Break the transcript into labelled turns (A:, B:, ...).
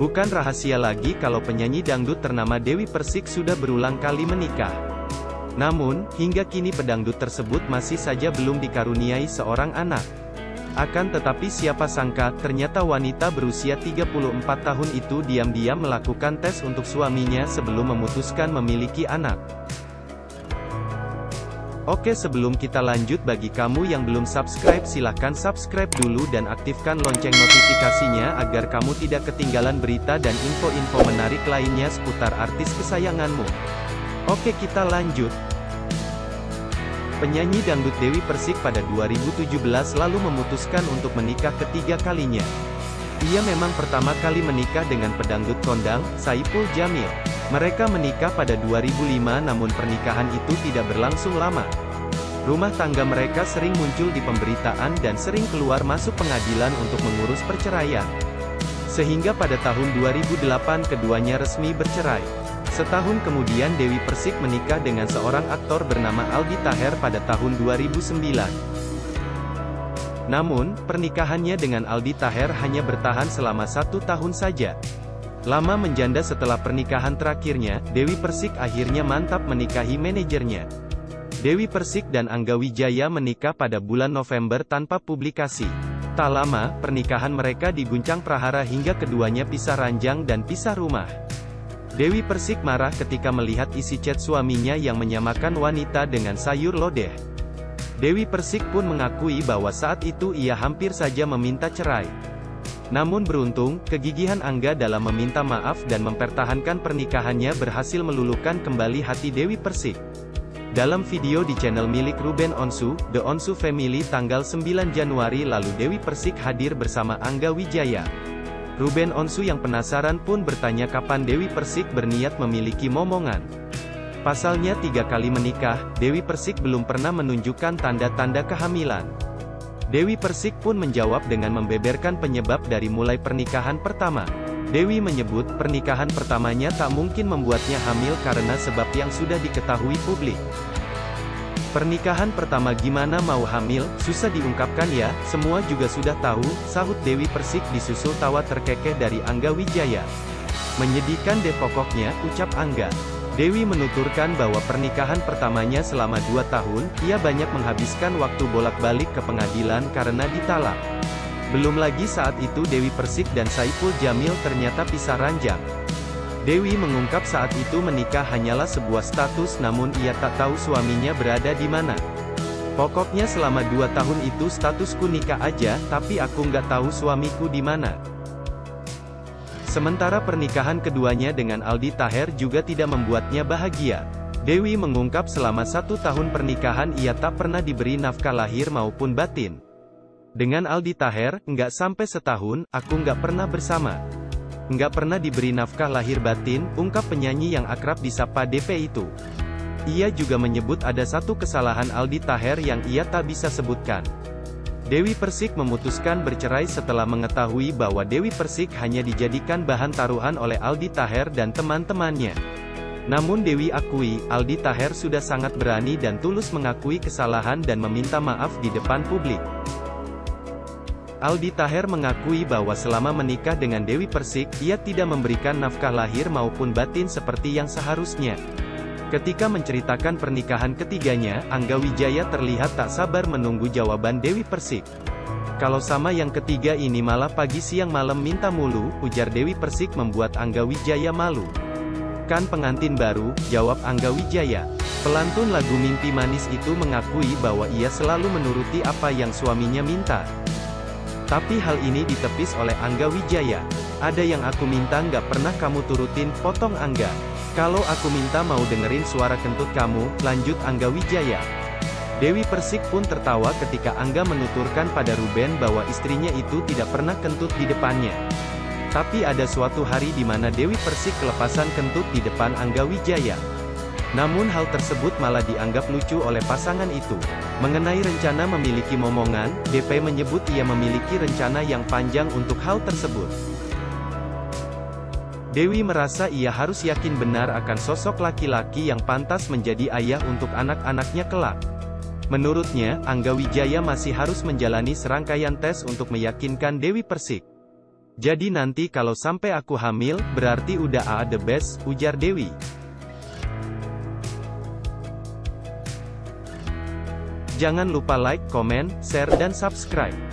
A: Bukan rahasia lagi kalau penyanyi dangdut ternama Dewi Persik sudah berulang kali menikah. Namun, hingga kini pedangdut tersebut masih saja belum dikaruniai seorang anak. Akan tetapi siapa sangka, ternyata wanita berusia 34 tahun itu diam-diam melakukan tes untuk suaminya sebelum memutuskan memiliki anak. Oke, sebelum kita lanjut, bagi kamu yang belum subscribe silahkan subscribe dulu dan aktifkan lonceng notifikasinya agar kamu tidak ketinggalan berita dan info-info menarik lainnya seputar artis kesayanganmu. Oke, kita lanjut. Penyanyi dangdut Dewi Persik pada 2017 lalu memutuskan untuk menikah ketiga kalinya. Ia memang pertama kali menikah dengan pedangdut kondang, Saipul Jamil. Mereka menikah pada 2005 namun pernikahan itu tidak berlangsung lama. Rumah tangga mereka sering muncul di pemberitaan dan sering keluar masuk pengadilan untuk mengurus perceraian. Sehingga pada tahun 2008 keduanya resmi bercerai. Setahun kemudian Dewi Persik menikah dengan seorang aktor bernama Aldi Taher pada tahun 2009. Namun, pernikahannya dengan Aldi Taher hanya bertahan selama 1 tahun saja. Lama menjanda setelah pernikahan terakhirnya, Dewi Persik akhirnya mantap menikahi manajernya. Dewi Persik dan Angga Wijaya menikah pada bulan November tanpa publikasi. Tak lama, pernikahan mereka diguncang prahara hingga keduanya pisah ranjang dan pisah rumah. Dewi Persik marah ketika melihat isi chat suaminya yang menyamakan wanita dengan sayur lodeh. Dewi Persik pun mengakui bahwa saat itu ia hampir saja meminta cerai. Namun beruntung, kegigihan Angga dalam meminta maaf dan mempertahankan pernikahannya berhasil meluluhkan kembali hati Dewi Persik. Dalam video di channel milik Ruben Onsu, The Onsu Family tanggal 9 Januari lalu Dewi Persik hadir bersama Angga Wijaya. Ruben Onsu yang penasaran pun bertanya kapan Dewi Persik berniat memiliki momongan. Pasalnya 3 kali menikah, Dewi Persik belum pernah menunjukkan tanda-tanda kehamilan. Dewi Persik pun menjawab dengan membeberkan penyebab dari mulai pernikahan pertama. Dewi menyebut pernikahan pertamanya tak mungkin membuatnya hamil karena sebab yang sudah diketahui publik. Pernikahan pertama gimana mau hamil, susah diungkapkan ya, semua juga sudah tahu, sahut Dewi Persik disusul tawa terkekeh dari Angga Wijaya. Menyedihkan deh pokoknya, ucap Angga. Dewi menuturkan bahwa pernikahan pertamanya selama 2 tahun, ia banyak menghabiskan waktu bolak-balik ke pengadilan karena ditalak. Belum lagi saat itu Dewi Persik dan Saipul Jamil ternyata pisah ranjang. Dewi mengungkap saat itu menikah hanyalah sebuah status namun ia tak tahu suaminya berada di mana. Pokoknya selama 2 tahun itu statusku nikah aja, tapi aku nggak tahu suamiku di mana. Sementara pernikahan keduanya dengan Aldi Taher juga tidak membuatnya bahagia. Dewi mengungkap selama 1 tahun pernikahan ia tak pernah diberi nafkah lahir maupun batin. Dengan Aldi Taher, nggak sampai setahun, aku nggak pernah bersama. Nggak pernah diberi nafkah lahir batin, ungkap penyanyi yang akrab disapa DP itu. Ia juga menyebut ada satu kesalahan Aldi Taher yang ia tak bisa sebutkan. Dewi Persik memutuskan bercerai setelah mengetahui bahwa Dewi Persik hanya dijadikan bahan taruhan oleh Aldi Taher dan teman-temannya. Namun Dewi akui, Aldi Taher sudah sangat berani dan tulus mengakui kesalahan dan meminta maaf di depan publik. Aldi Taher mengakui bahwa selama menikah dengan Dewi Persik, ia tidak memberikan nafkah lahir maupun batin seperti yang seharusnya. Ketika menceritakan pernikahan ketiganya, Angga Wijaya terlihat tak sabar menunggu jawaban Dewi Persik. Kalau sama yang ketiga ini malah pagi siang malam minta mulu, ujar Dewi Persik membuat Angga Wijaya malu. Kan pengantin baru, jawab Angga Wijaya. Pelantun lagu Mimpi Manis itu mengakui bahwa ia selalu menuruti apa yang suaminya minta. Tapi hal ini ditepis oleh Angga Wijaya. Ada yang aku minta nggak pernah kamu turutin, potong Angga. Kalau aku minta mau dengerin suara kentut kamu, lanjut Angga Wijaya. Dewi Persik pun tertawa ketika Angga menuturkan pada Ruben bahwa istrinya itu tidak pernah kentut di depannya. Tapi ada suatu hari di mana Dewi Persik kelepasan kentut di depan Angga Wijaya. Namun hal tersebut malah dianggap lucu oleh pasangan itu. Mengenai rencana memiliki momongan, DP menyebut ia memiliki rencana yang panjang untuk hal tersebut. Dewi merasa ia harus yakin benar akan sosok laki-laki yang pantas menjadi ayah untuk anak-anaknya kelak. Menurutnya, Angga Wijaya masih harus menjalani serangkaian tes untuk meyakinkan Dewi Persik. Jadi nanti kalau sampai aku hamil, berarti udah AA the best, ujar Dewi. Jangan lupa like, komen, share, dan subscribe.